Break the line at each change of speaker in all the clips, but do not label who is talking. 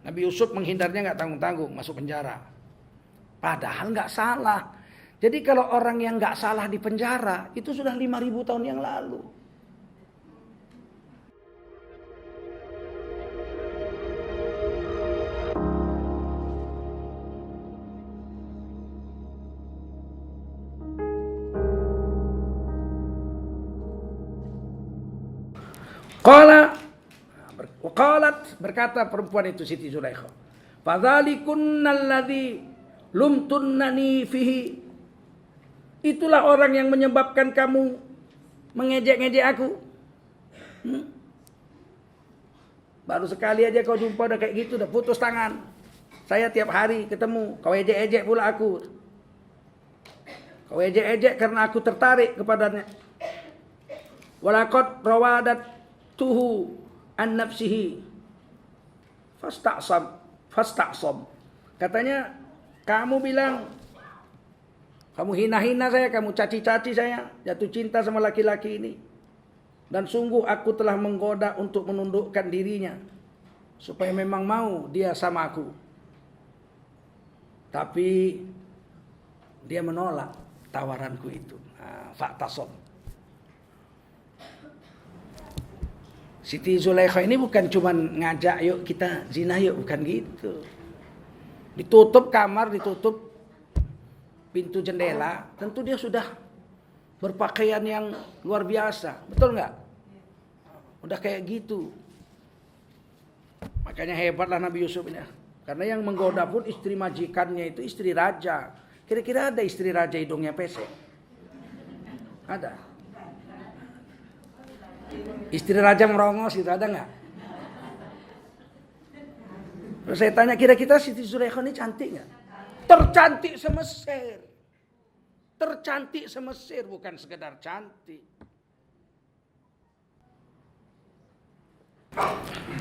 Nabi Yusuf menghindarnya nggak tanggung-tanggung, masuk penjara. Padahal nggak salah. Jadi kalau orang yang nggak salah di penjara, itu sudah 5.000 tahun yang lalu. Qalat berkata perempuan itu Siti Zulaikha, "Fadzalikunnalladzi lumtunnani fihi." Itulah orang yang menyebabkan kamu mengejek-ngejek aku. Baru sekali aja kau jumpa udah kayak gitu, udah putus tangan. Saya tiap hari ketemu, kau ejek-ejek pula aku. Kau ejek-ejek karena aku tertarik kepadanya. Walaqad rawadatuhu an nafsihi fasta'sam. Katanya kamu bilang kamu hina-hina saya, kamu caci-caci saya, jatuh cinta sama laki-laki ini. Dan sungguh aku telah menggoda untuk menundukkan dirinya supaya memang mau dia sama aku. Tapi dia menolak tawaranku itu. Fa'tasam. Siti Zulaikha ini bukan cuma ngajak yuk kita zina yuk, bukan gitu. Ditutup kamar, ditutup pintu jendela, tentu dia sudah berpakaian yang luar biasa, betul nggak? Udah kayak gitu. Makanya hebatlah Nabi Yusuf ini, karena yang menggoda pun istri majikannya itu istri raja. Kira-kira ada istri raja hidungnya pesek? Ada. Istri raja merongos gitu, ada nggak? Terus saya tanya, kira-kira Siti Zulaikha ini cantik nggak? Tercantik semesir. Tercantik semesir, bukan sekedar cantik.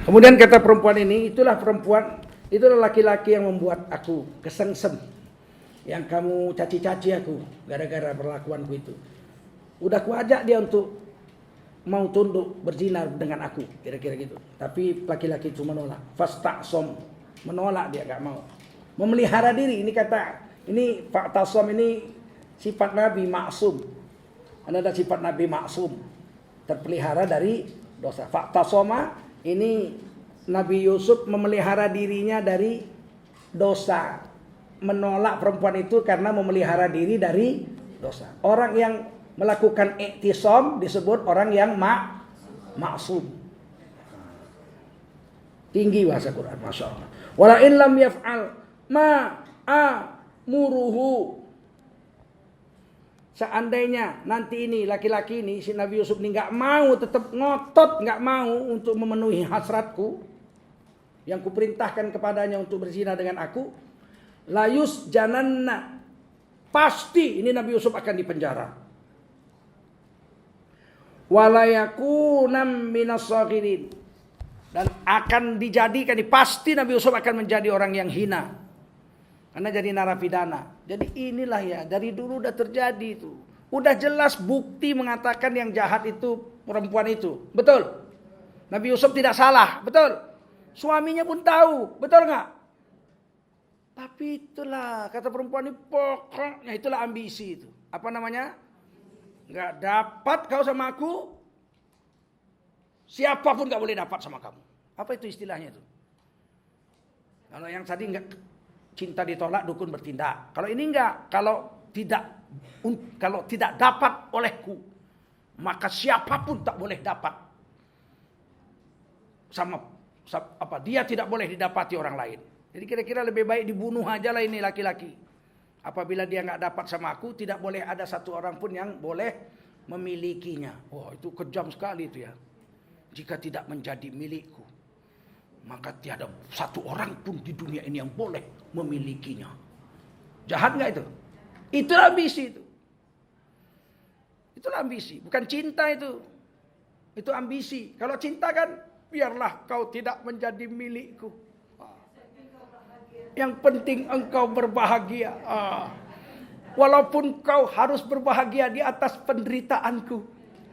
Kemudian kata perempuan ini, itulah laki-laki yang membuat aku kesengsem. Yang kamu caci-caci aku gara-gara perlakuanku itu. Udah ku ajak dia untuk mau tunduk berzina dengan aku, kira-kira gitu. Tapi laki-laki itu menolak. Fasta'sam, menolak, dia nggak mau. Memelihara diri, ini fa'tasam ini sifat Nabi maksum. Ada sifat Nabi maksum, terpelihara dari dosa. Fa'tasama ini Nabi Yusuf memelihara dirinya dari dosa. Menolak perempuan itu karena memelihara diri dari dosa. Orang yang melakukan iktisam disebut orang yang maksum. Tinggi bahasa Quran, Masya Allah. Wala in lam yaf'al ma amuruhu. Seandainya nanti ini laki-laki ini, si Nabi Yusuf ini nggak mau, tetap ngotot nggak mau untuk memenuhi hasratku yang kuperintahkan kepadanya untuk berzina dengan aku, layus jananna, pasti ini Nabi Yusuf akan dipenjara. Walayakunam minas saghirin, dan akan dijadikan, pasti Nabi Yusuf akan menjadi orang yang hina karena jadi narapidana. Jadi inilah ya, dari dulu udah terjadi itu. Udah jelas bukti mengatakan yang jahat itu perempuan itu. Betul? Nabi Yusuf tidak salah, betul? Suaminya pun tahu, betul nggak? Tapi itulah kata perempuan ini, pokoknya itulah ambisi itu. Apa namanya? Nggak dapat kau sama aku, siapapun nggak boleh dapat sama kamu. Apa itu istilahnya itu? Kalau yang tadi nggak, cinta ditolak, dukun bertindak. Kalau ini enggak, kalau tidak dapat olehku, maka siapapun tak boleh dapat sama apa, dia tidak boleh didapati orang lain. Jadi kira-kira lebih baik dibunuh aja lah ini laki-laki. Apabila dia nggak dapat sama aku, tidak boleh ada satu orang pun yang boleh memilikinya. Wah, itu kejam sekali itu ya. Jika tidak menjadi milikku, maka tiada satu orang pun di dunia ini yang boleh memilikinya. Jahat nggak itu? Itulah ambisi itu. Itulah ambisi, bukan cinta itu. Itu ambisi. Kalau cinta kan, biarlah kau tidak menjadi milikku. Yang penting engkau berbahagia. Walaupun kau harus berbahagia di atas penderitaanku,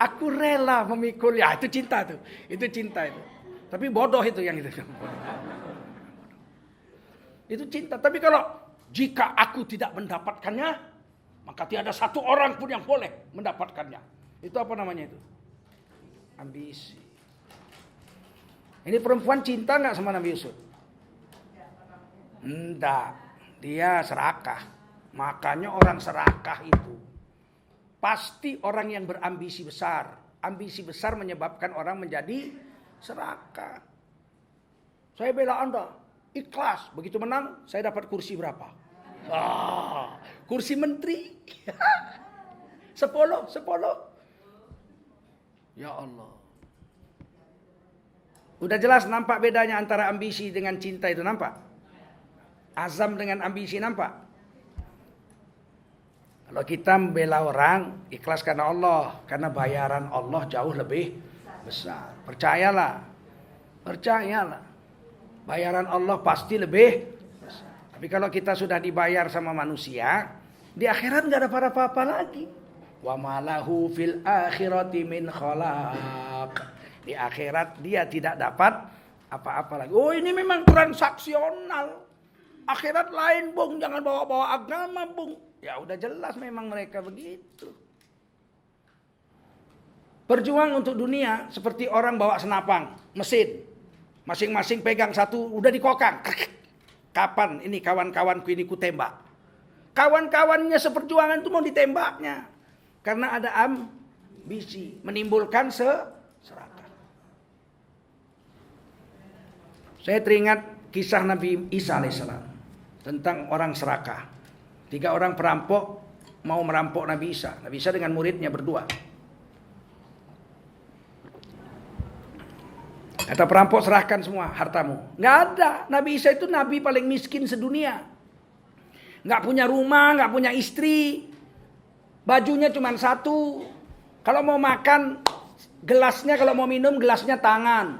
aku rela memikul. Ya, itu cinta tuh. Itu cinta itu. Tapi bodoh itu yang itu. Itu cinta. Tapi kalau jika aku tidak mendapatkannya, maka tiada satu orang pun yang boleh mendapatkannya. Itu apa namanya itu? Ambisi. Ini perempuan cinta nggak sama Nabi Yusuf? Enggak. Dia serakah. Makanya orang serakah itu pasti orang yang berambisi besar. Ambisi besar menyebabkan orang menjadi serakah. Saya bela Anda, ikhlas. Begitu menang, saya dapat kursi berapa? Kursi menteri. 10. Ya Allah. Udah jelas nampak bedanya antara ambisi dengan cinta itu, nampak? Azam dengan ambisi, nampak? Kalau kita membela orang, ikhlas karena Allah. Karena bayaran Allah jauh lebih besar. Percayalah. Bayaran Allah pasti lebih besar. Tapi kalau kita sudah dibayar sama manusia, di akhirat nggak ada apa-apa lagi. Wa malahu fil akhirati min khalaq. Di akhirat dia tidak dapat apa-apa lagi. Oh, ini memang transaksional. Akhirat lain, Bung, jangan bawa-bawa agama, Bung. Ya udah jelas memang mereka begitu. Berjuang untuk dunia seperti orang bawa senapang, mesin. Masing-masing pegang satu, udah dikokang. Kapan ini kawan-kawanku ini ku tembak? Kawan-kawannya seperjuangan itu mau ditembaknya. Karena ada ambisi, menimbulkan serakah. Saya teringat kisah Nabi Isa alaihissalam tentang orang serakah. 3 orang perampok mau merampok Nabi Isa. Nabi Isa dengan muridnya berdua. Kata perampok, serahkan semua hartamu. Nggak ada. Nabi Isa itu nabi paling miskin sedunia. Nggak punya rumah, nggak punya istri. Bajunya cuma satu. Kalau mau makan, gelasnya, kalau mau minum, gelasnya tangan.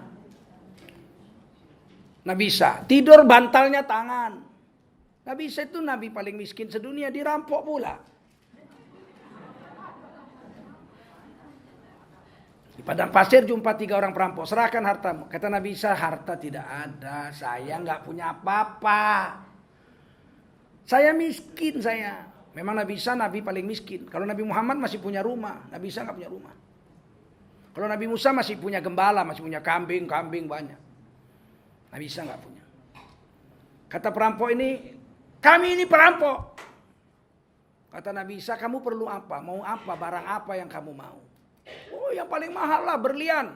Nabi Isa. Tidur bantalnya tangan. Nabi Isa itu nabi paling miskin sedunia, dirampok pula. Di padang pasir jumpa 3 orang perampok, serahkan hartamu. Kata Nabi Isa, harta tidak ada, saya nggak punya apa-apa. Saya miskin saya. Memang Nabi Isa nabi paling miskin. Kalau Nabi Muhammad masih punya rumah, Nabi Isa nggak punya rumah. Kalau Nabi Musa masih punya gembala, masih punya kambing banyak. Nabi Isa nggak punya. Kata perampok ini, kami ini perampok. Kata Nabi Isa, kamu perlu apa? Mau apa? Barang apa yang kamu mau? Oh, yang paling mahal lah, berlian.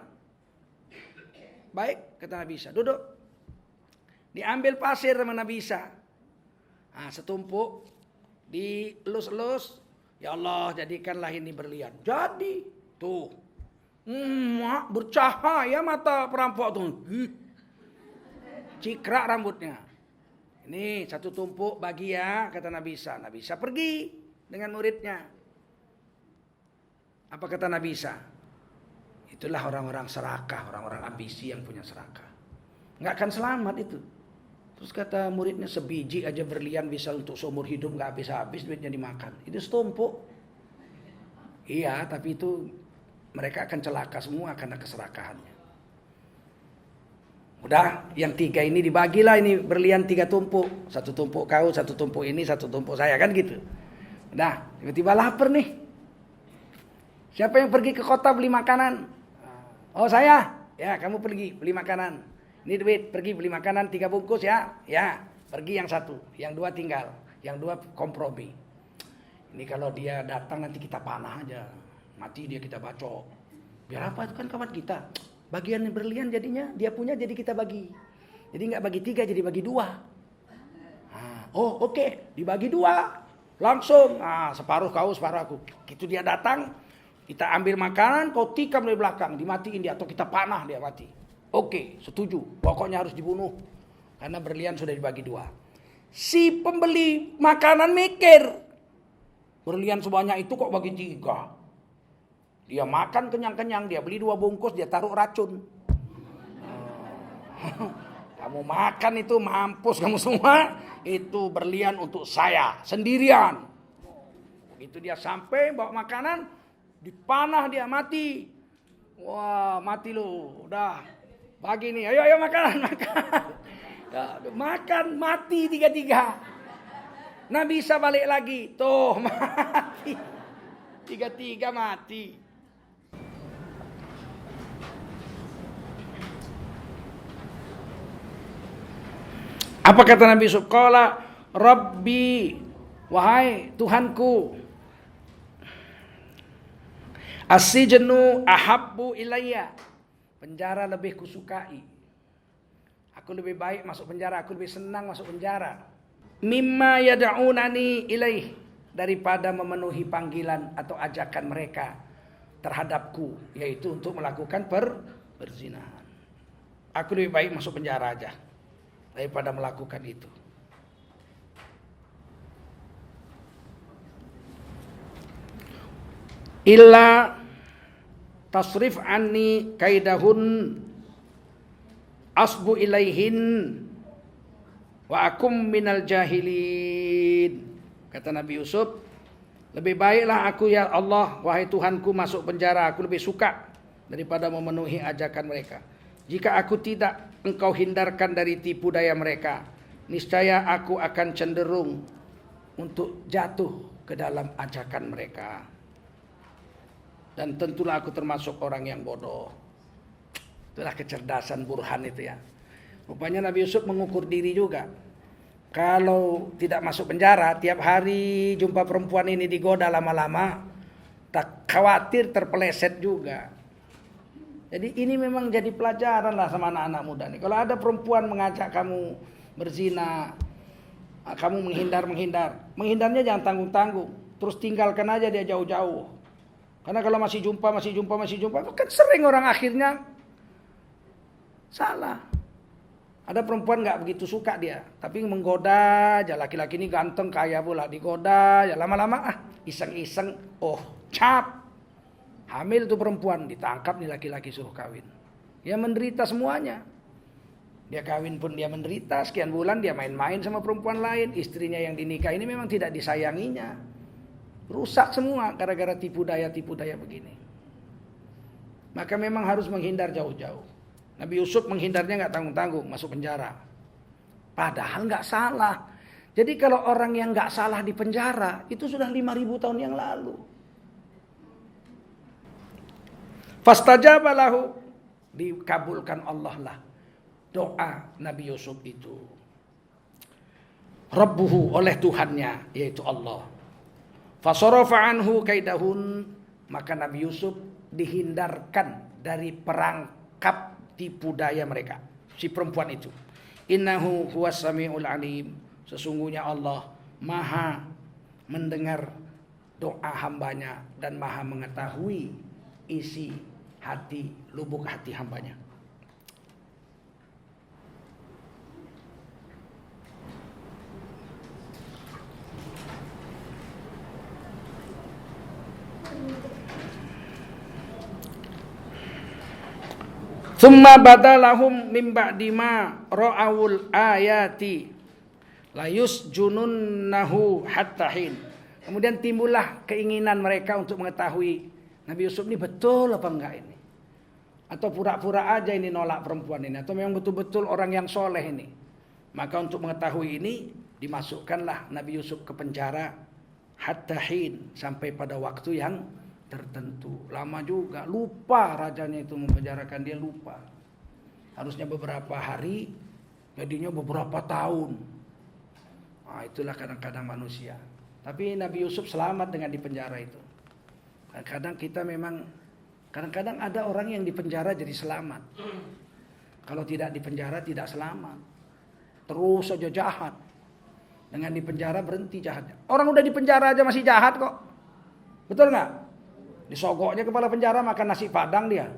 Baik, kata Nabi Isa, duduk. Diambil pasir sama Nabi Isa. Nah, setumpuk, dielus-elus. Ya Allah, jadikanlah ini berlian. Jadi, tuh. Bercahaya mata perampok tuh. Cikrak rambutnya. Ini satu tumpuk bagi ya, kata Nabi Isa. Nabi Isa pergi dengan muridnya. Apa kata Nabi Isa? Itulah orang-orang serakah, orang-orang ambisi yang punya serakah. Nggak akan selamat itu. Terus kata muridnya, sebiji aja berlian bisa untuk seumur hidup, nggak habis-habis duitnya dimakan. Itu setumpuk. Iya, tapi itu mereka akan celaka semua karena keserakahannya. Udah, yang 3 ini dibagilah, ini berlian 3 tumpuk. 1 tumpuk kau, 1 tumpuk ini, 1 tumpuk saya, kan gitu. Udah, tiba-tiba lapar nih. Siapa yang pergi ke kota beli makanan? Oh, saya. Ya, kamu pergi beli makanan. Ini duit, pergi beli makanan 3 bungkus ya. Ya, pergi yang 1, yang 2 tinggal, yang 2 kompromi. Ini kalau dia datang nanti kita panah aja. Mati dia, kita bacok. Biar apa, itu kan kawan kita. Bagian berlian jadinya dia punya, jadi kita bagi. Jadi nggak bagi 3, jadi bagi 2. Oke. Dibagi 2. Langsung. Separuh kau, separuh aku. Itu dia datang, kita ambil makanan, kau tikam dari belakang, dimatiin dia atau kita panah dia mati. Oke, setuju. Pokoknya harus dibunuh. Karena berlian sudah dibagi 2. Si pembeli makanan mikir, berlian sebanyak itu kok bagi 3. Dia makan kenyang-kenyang, dia beli 2 bungkus, dia taruh racun. Kamu makan itu mampus kamu semua, itu berlian untuk saya sendirian. Begitu dia sampai bawa makanan, dipanah dia mati. Wah, mati lu, udah. Bagi nih, ayo makanan. Ya, makan mati tiga-tiga. Nabi Isa balik lagi, tuh mati. Tiga-tiga mati. Apa kata Nabi Yusuf? Qala Rabbi, wahai Tuhanku, as-sijnu ahabbu ilayya, penjara lebih kusukai. Aku lebih baik masuk penjara, aku lebih senang masuk penjara. Mimma yad'unani ilaih, daripada memenuhi panggilan atau ajakan mereka terhadapku, yaitu untuk melakukan perzinahan. Aku lebih baik masuk penjara aja daripada melakukan itu. Illa tasrif anni kaidahun asbu ilaihin wa akum minal jahilin. Kata Nabi Yusuf, lebih baiklah aku ya Allah, wahai Tuhanku, masuk penjara, aku lebih suka daripada memenuhi ajakan mereka. Jika aku tidak engkau hindarkan dari tipu daya mereka, niscaya aku akan cenderung untuk jatuh ke dalam ajakan mereka. Dan tentulah aku termasuk orang yang bodoh. Itulah kecerdasan burhan itu ya. Rupanya Nabi Yusuf mengukur diri juga. Kalau tidak masuk penjara, tiap hari jumpa perempuan ini digoda lama-lama, tak khawatir terpeleset juga. Jadi ini memang jadi pelajaran lah sama anak-anak muda nih. Kalau ada perempuan mengajak kamu berzina, kamu menghindar. Menghindarnya jangan tanggung-tanggung. Terus tinggalkan aja dia jauh-jauh. Karena kalau masih jumpa, kan sering orang akhirnya salah. Ada perempuan nggak begitu suka dia, tapi menggoda aja. Laki-laki ini ganteng, kaya pula, digoda ya lama-lama iseng-iseng, cap. Hamil tuh perempuan, ditangkap nih laki-laki suruh kawin. Ya menderita semuanya. Dia kawin pun dia menderita, sekian bulan dia main-main sama perempuan lain. Istrinya yang dinikah ini memang tidak disayanginya. Rusak semua gara-gara tipu daya begini. Maka memang harus menghindar jauh-jauh. Nabi Yusuf menghindarnya nggak tanggung-tanggung, masuk penjara. Padahal nggak salah. Jadi kalau orang yang nggak salah di penjara, itu sudah 5.000 tahun yang lalu. Fastajaba lahu, dikabulkan Allah lah doa Nabi Yusuf itu. Rabbuhu, oleh Tuhannya, yaitu Allah. Fasarafa anhu kaidahun, maka Nabi Yusuf dihindarkan dari perangkap tipu daya mereka, si perempuan itu. Innahu huwas samiul alim, sesungguhnya Allah maha mendengar doa hambanya dan maha mengetahui isi hati, lubuk hati hambanya. Tsumma badalahum mim ba'di ma ra'awul ayati layus jununnahu hatta hin. Kemudian timbullah keinginan mereka untuk mengetahui Nabi Yusuf ini betul apa enggak ini. Atau pura-pura aja ini nolak perempuan ini. Atau memang betul-betul orang yang soleh ini. Maka untuk mengetahui ini dimasukkanlah Nabi Yusuf ke penjara hatta hin, sampai pada waktu yang tertentu. Lama juga, lupa rajanya itu mempenjarakan dia, lupa. Harusnya beberapa hari, jadinya beberapa tahun. Nah, itulah kadang-kadang manusia. Tapi Nabi Yusuf selamat dengan dipenjara itu. Kadang kita memang, kadang-kadang ada orang yang dipenjara jadi selamat. Kalau tidak dipenjara tidak selamat. Terus saja jahat. Dengan dipenjara berhenti jahatnya. Orang udah dipenjara aja masih jahat kok. Betul nggak? Disogoknya kepala penjara makan nasi padang dia.